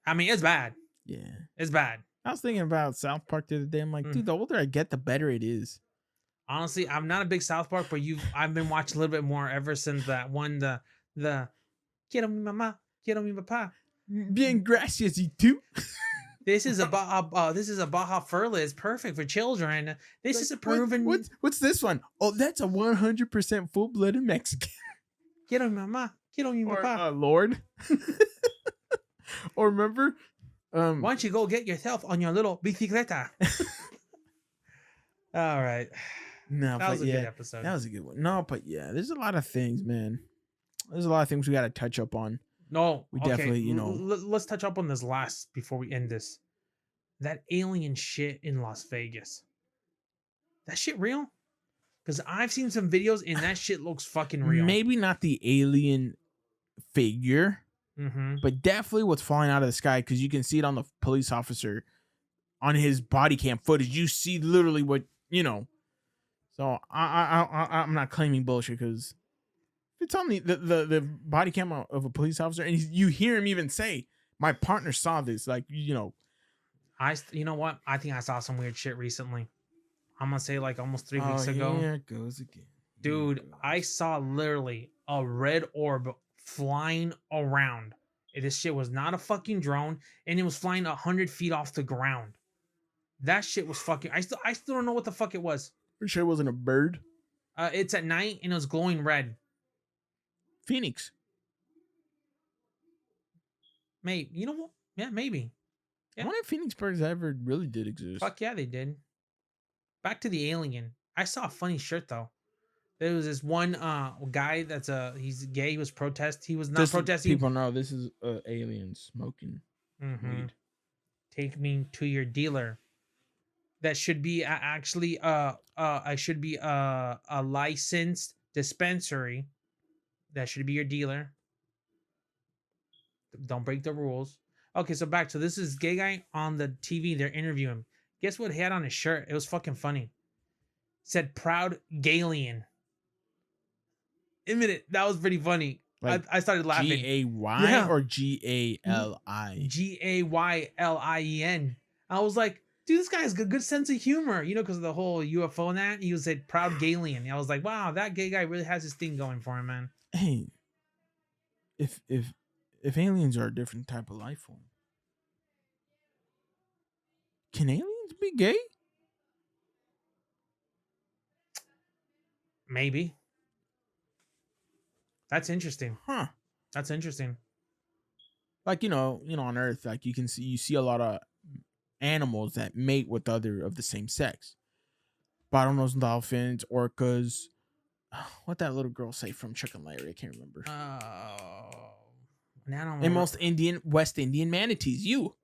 I mean it's bad.
yeah.
It's bad.
I was thinking about South Park the other day. I'm like,
Mm.
dude, the older I get, the better it is.
Honestly, I'm not a big South Park, but I've been watching a little bit more ever since that one the quiero mi mamá, quiero mi papá.
Bien gracias, y tú.
This is a Baja Furla. It's perfect for children. This
Like,
is a proven.
What's this one? Oh, that's a 100% full-blooded Mexican.
Quiero mi mamá, quiero mi
Or
papá.
Lord. Or remember?
Why don't you go get yourself on your little bicicleta? All right.
No,
That
but
was a
yeah,
good episode.
that was a good one. No, but yeah, there's a lot of things, man. There's a lot of things we got to touch up on.
No,
We
okay,
definitely, you know.
Let's touch up on this last before we end this. That alien shit in Las Vegas. That shit real? Because I've seen some videos and that shit looks fucking real.
Maybe not the alien figure,
Mm-hmm.
but definitely what's falling out of the sky, because you can see it on the police officer on his body cam footage. You see literally what, you know. So I'm not claiming bullshit, because if it's on the body cam of a police officer and you hear him even say, my partner saw this, like, you know.
You know what? I think I saw some weird shit recently. I'm gonna say like almost 3 weeks ago.
Here it goes again.
Dude, I saw literally a red orb flying around. This shit was not a fucking drone, and it was flying 100 feet off the ground. That shit was fucking. I still don't know what the fuck it was.
Pretty sure it wasn't a bird.
It's at night and it was glowing red.
Phoenix.
Maybe, you know what? Yeah, maybe.
I wonder if Phoenix birds ever really did exist.
Fuck yeah, they did. Back to the alien. I saw a funny shirt though. There was this one guy that's he's gay. He was He was not
Just so
protesting.
people know, this is alien smoking
Mhm.
weed.
Take me to your dealer. That should be actually I should be a licensed dispensary. That should be your dealer. Don't break the rules. Okay, so back to this is gay guy on the TV. They're interviewing him. Guess what he had on his shirt? It was fucking funny. It said proud Galian. Admit it, that was pretty funny.
Like
I started laughing.
Gay
Yeah.
or GALI?
Gaylien. I was like, dude, this guy has a good sense of humor, you know, because of the whole UFO and that. He was a proud Galian. I was like, wow, that gay guy really has his thing going for him, man.
Hey, if aliens are a different type of life form, can aliens be gay?
Maybe. That's interesting.
Huh?
That's interesting.
Like, you know, on Earth, like you see a lot of animals that mate with other of the same sex. Bottlenose dolphins, orcas. What that little girl say from Chicken Larry? I can't remember. And most West Indian manatees. You.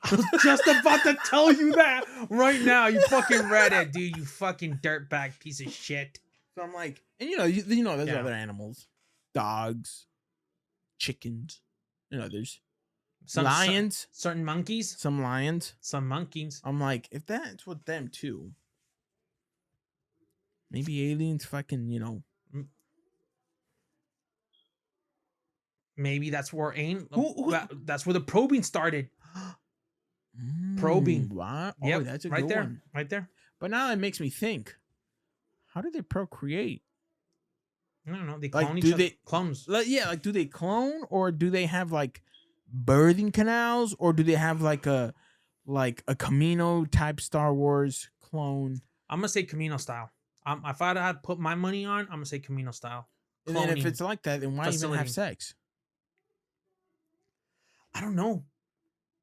I was just about to tell you that right now. You fucking read it, dude. You fucking dirtbag piece of shit.
So I'm like, and there's
Yeah.
other animals, dogs, chickens. There's lions,
certain monkeys,
some lions.
some monkeys.
I'm like, if that's with them too, maybe aliens fucking,
Maybe that's where
Who-
that's where the probing started. Probing.
What?
Yep,
Oh, that's a
right
good
there,
one.
right there.
But now it makes me think: how do they procreate?
I don't know. They
Like,
clone
do
each other.
they-
Clones.
Like, do they clone, or do they have like birthing canals, or do they have like a Camino type Star Wars clone?
I'm gonna say Camino style. If I had to put my money on, I'm gonna say Camino style.
And then if
Cloning
it's like that, then why even
facility.
have sex?
I don't know.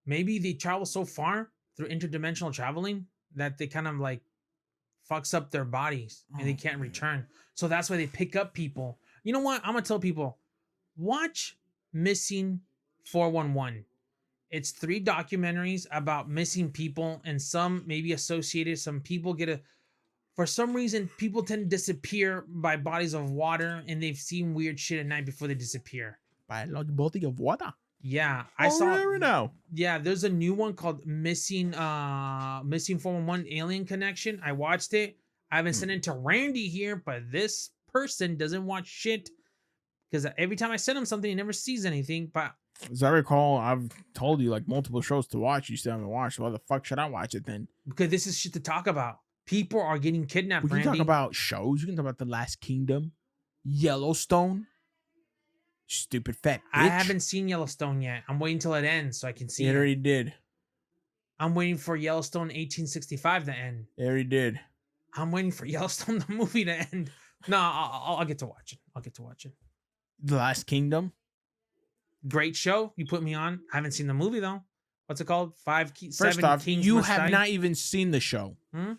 Maybe they travel so far through interdimensional traveling that they kind of like fucks up their bodies and they
Oh,
can't
man.
return. So that's why they pick up people. You know what? I'm gonna tell people, watch Missing 411. It's 3 documentaries about missing people, and some maybe associated. Some people get For some reason, people tend to disappear by bodies of water, and they've seen weird shit at night before they disappear.
By a large body of water.
Yeah, I
Oh,
saw.
really now.
Yeah, there's a new one called Missing 411 Alien Connection. I watched it. I haven't sent it to Randy here, but this person doesn't watch shit because every time I send him something, he never sees anything. But
As I recall, I've told you like multiple shows to watch. You still haven't watched. Why the fuck should I watch it then?
because this is shit to talk about. People are getting kidnapped,
We can
Randy.
talk about shows. You can talk about The Last Kingdom, Yellowstone. Stupid fat bitch.
I haven't seen Yellowstone yet. I'm waiting till it ends so I can see
It
it.
already did.
I'm waiting for Yellowstone 1865 to end.
It already did.
I'm waiting for Yellowstone the movie to end. No, I'll get to watch it. I'll get to watch it.
The Last Kingdom.
Great show. You put me on. I haven't seen the movie though. What's it called?
First
Seven
off,
Kings
you
Must
have
Die?
not even seen the show.
Hmm?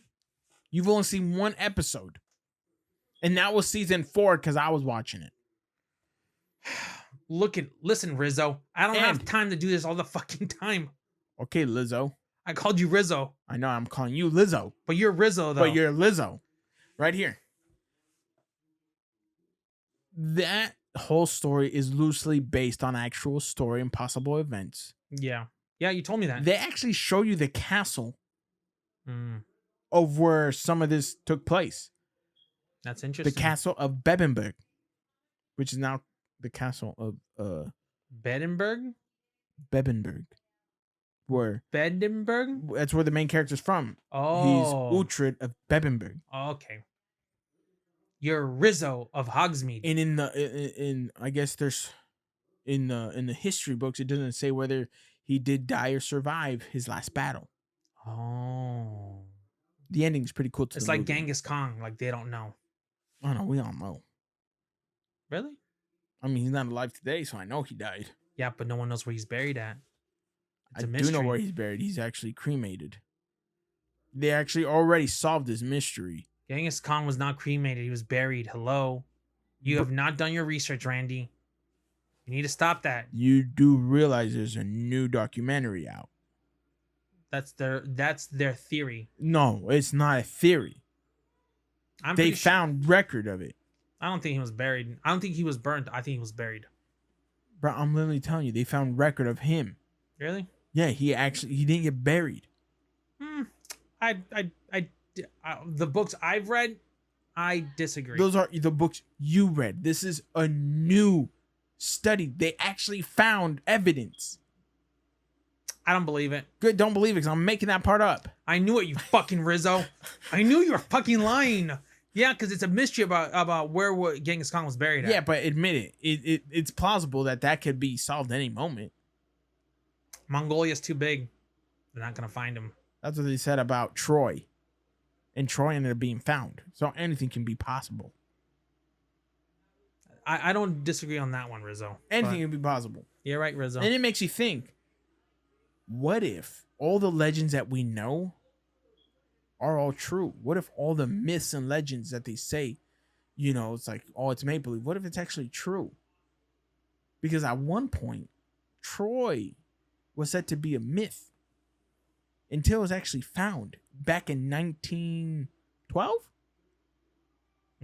You've only seen one episode. And that was season 4 because I was watching it.
Listen, Rizzo. I don't have
And-
time to do this all the fucking time.
Okay, Lizzo.
I called you Rizzo,
I know I'm calling you Lizzo,
but you're Rizzo though.
but you're Lizzo. Right here. That whole story is loosely based on actual story and possible events.
Yeah. Yeah, you told me that.
They actually show you the castle
Mm,
of where some of this took place.
that's
The
interesting.
castle of Bebenberg, which is now the castle of
Bedenberg?
Bebenberg. Where
Bedenberg?
that's where the main character's from.
Oh.
He's Uhtred of Bebenberg.
Okay. You're Rizzo of Hogsmeade.
And in I guess there's in the history books, it doesn't say whether he did die or survive his last battle.
Oh.
The ending's pretty cool.
It's like Genghis Khan. Like they don't know.
Oh no, we all know.
Really?
I mean, he's not alive today, so I know he died.
Yeah, but no one knows where he's buried at. It's
I
a
do know
mystery.
where he's buried. He's actually cremated. They actually already solved this mystery.
Genghis Khan was not cremated. He was buried. Hello. You have not done your research, Randy. You need to stop that.
You do realize there's a new documentary out.
That's their theory.
No, it's not a theory.
I'm
They
pretty sure-
found record of it.
I don't think he was buried. I don't think he was burnt. I think he was buried.
Bro, I'm literally telling you, they found record of him.
Really?
Yeah, he didn't get buried.
Hmm. The books I've read, I disagree.
Those are the books you read. This is a new study. They actually found evidence.
I don't believe it.
Good, don't believe it because I'm making that part up.
I knew it, you fucking Rizzo. I knew you were fucking lying. Yeah, because it's a mystery about where Genghis Khan was buried at.
Yeah, but admit it. It's plausible that could be solved any moment.
Mongolia's too big. They're not gonna find him.
That's what they said about Troy. And Troy ended up being found. So anything can be possible.
I don't disagree on that one, Rizzo.
Anything
but
can be possible.
you're right, Rizzo.
And it makes you think, what if all the legends that we know are all true? What if all the myths and legends that they say, it's like, oh, it's make believe. What if it's actually true? Because at one point, Troy was said to be a myth until it was actually found back in 1912.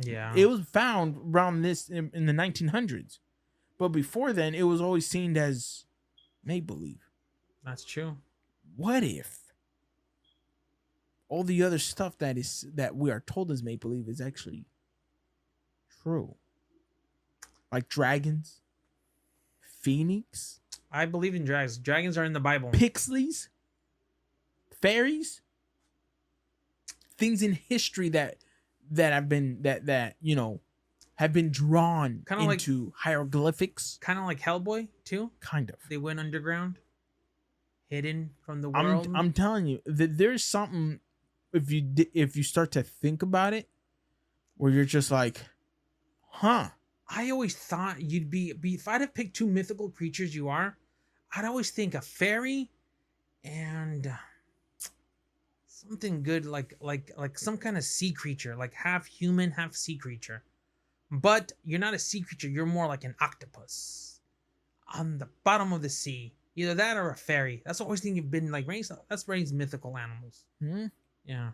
Yeah.
It was found around this in the 1900s. But before then, it was always seen as make believe.
That's true.
What if all the other stuff that we are told is make believe is actually true? Like dragons, phoenix,
I believe in dragons. Dragons are in the Bible.
pixies, fairies, things in history that have been have been drawn
Kinda like-
into hieroglyphics.
Kind of like Hellboy too.
Kind of.
They went underground, hidden from the world.
I'm telling you that there's something if you start to think about it, where you're just like, huh?
I always thought you'd be if I'd have picked two mythical creatures you are, I'd always think a fairy and something good like some kind of sea creature, like half human, half sea creature. But you're not a sea creature, you're more like an octopus on the bottom of the sea. Either that or a fairy. That's always think you've been like raised. That's raised mythical animals.
Hmm?
Yeah.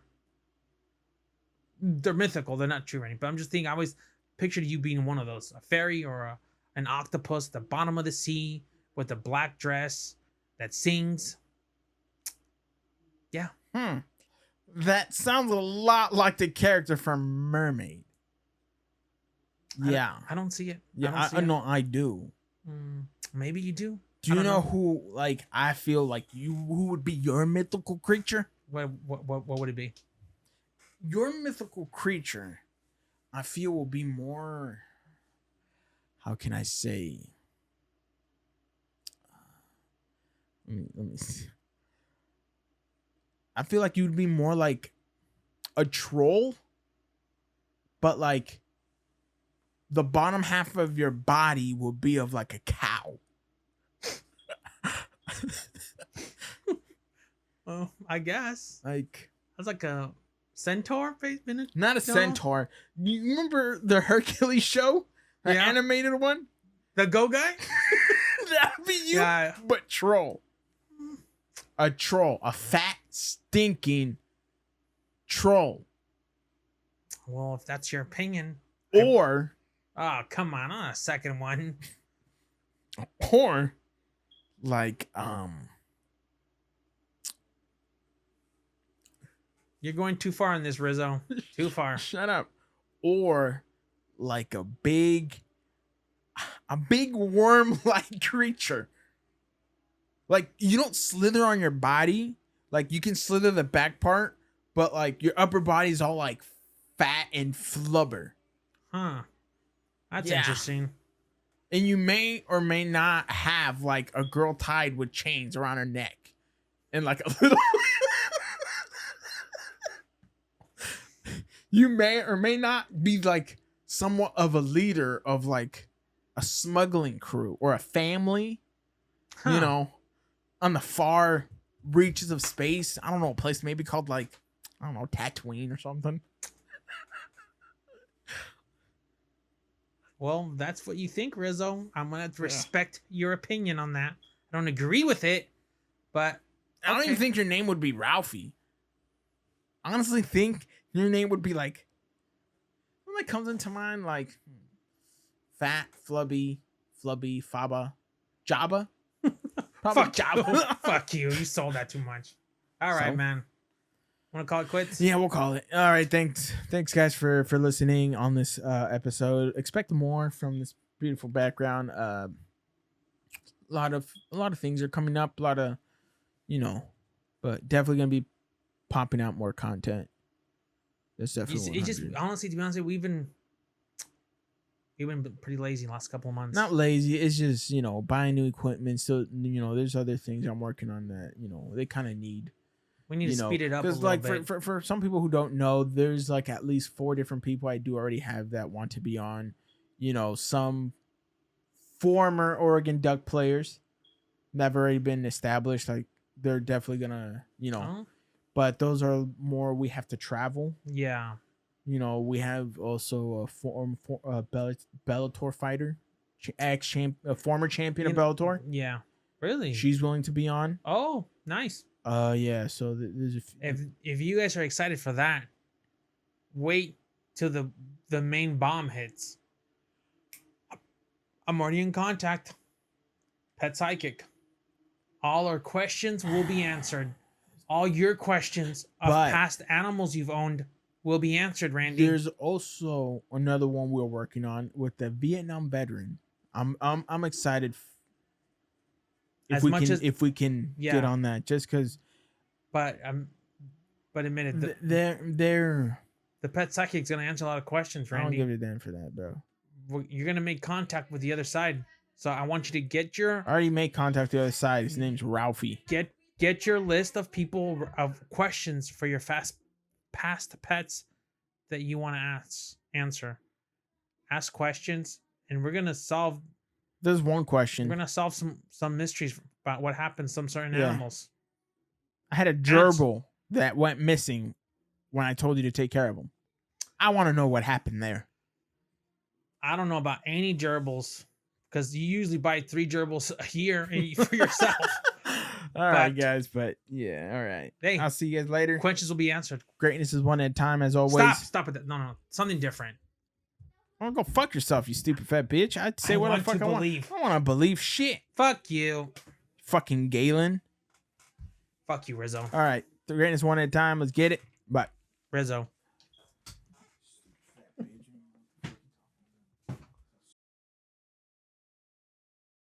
they're mythical. They're not true, or anything. But I'm just thinking. I always pictured you being one of those, a fairy or an octopus at the bottom of the sea with a black dress that sings. Yeah.
That sounds a lot like the character from Mermaid. Yeah.
I don't see it.
Yeah, I know I do.
Maybe you do.
Do you know who, like, I feel like who would be your mythical creature?
What would it be?
Your mythical creature, I feel, will be more, how can I say? Let me see. I feel like you'd be more like a troll, but like the bottom half of your body will be of like a cow.
Well, I guess
Like,
that's like a centaur.
not a centaur. You remember the Hercules show? The
Yeah.
animated one?
The go guy.
That'd be you,
Yeah.
but troll. A troll. A fat, stinking troll.
Well, if that's your opinion.
Or,
Oh, come on a second one.
like,
You're going too far in this, Rizzo. Too far.
shut up. Or like a big worm-like creature. Like, you don't slither on your body. Like, you can slither the back part, but like your upper body's all like fat and flubber.
Huh. That's
Yeah.
interesting.
And you may or may not have like a girl tied with chains around her neck. And like a little you may or may not be like somewhat of a leader of like a smuggling crew or a family,
Huh.
you know, on the far reaches of space. I don't know, a place maybe called like, I don't know, Tatooine or something.
Well, that's what you think, Rizzo. I'm gonna have to respect your opinion on that. I don't agree with it, but
I don't even
okay.
think your name would be Ralphie. I honestly think your name would be like, what comes into mind, like fat, flubby, faba, Jabba. Probably
Fuck you. Fuck you. You sold that too much. All right,
So?
man. Want to call it quits?
Yeah, we'll call it. All right, thanks guys for listening on this episode. Expect more from this beautiful background. A lot of things are coming up. A lot of, but definitely gonna be popping out more content. That's definitely
It's just
100.
honestly, to be honest, we've been pretty lazy the last couple of months.
Not lazy. It's just buying new equipment. So there's other things I'm working on that they kind of need.
We need to speed it up a
because
little
like
bit.
for some people who don't know, there's like at least 4 different people I do already have that want to be on. Some former Oregon Duck players that have already been established. Like they're definitely gonna
Oh,
but those are more we have to travel.
yeah.
We have also a Bellator fighter, former champion of Bellator.
Yeah. Really?
She's willing to be on.
Oh, nice.
Yeah. So there's a
If you guys are excited for that, wait till the main bomb hits. I'm already in contact. Pet Psychic. All our questions will be answered. All your questions of
But-
past animals you've owned will be answered, Randy.
There's also another one we're working on with the Vietnam veteran. I'm excited
As much as-
if we can
Yeah.
get on that, just because
but admit it,
they're
the Pet Psychic's gonna answer a lot of questions,
I don't
Randy.
give it a damn for that, bro.
You're gonna make contact with the other side, so I want you to get your
I already made contact with the other side. His name's Ralphie.
get your list of people of questions for your past pets that you want to answer. Ask questions, and we're gonna solve
There's one question.
some mysteries about what happens to some certain
Yeah.
animals.
I had a gerbil that went missing when I told you to take care of him. I want to know what happened there.
I don't know about any gerbils because you usually buy 3 gerbils a year for yourself.
All right,
But-
guys. But yeah, all right.
Hey.
I'll see you guys later.
Questions will be answered.
Greatness is one at a time, as always.
Stop with that. No. Something different.
I'm gonna go fuck yourself, you stupid fat bitch. I'd say
I
what the
want
fuck
to
I want.
believe.
I don't want to believe shit.
Fuck you.
Fucking Galen.
Fuck you, Rizzo.
All right. The greatness one at a time. Let's get it. Bye.
Rizzo.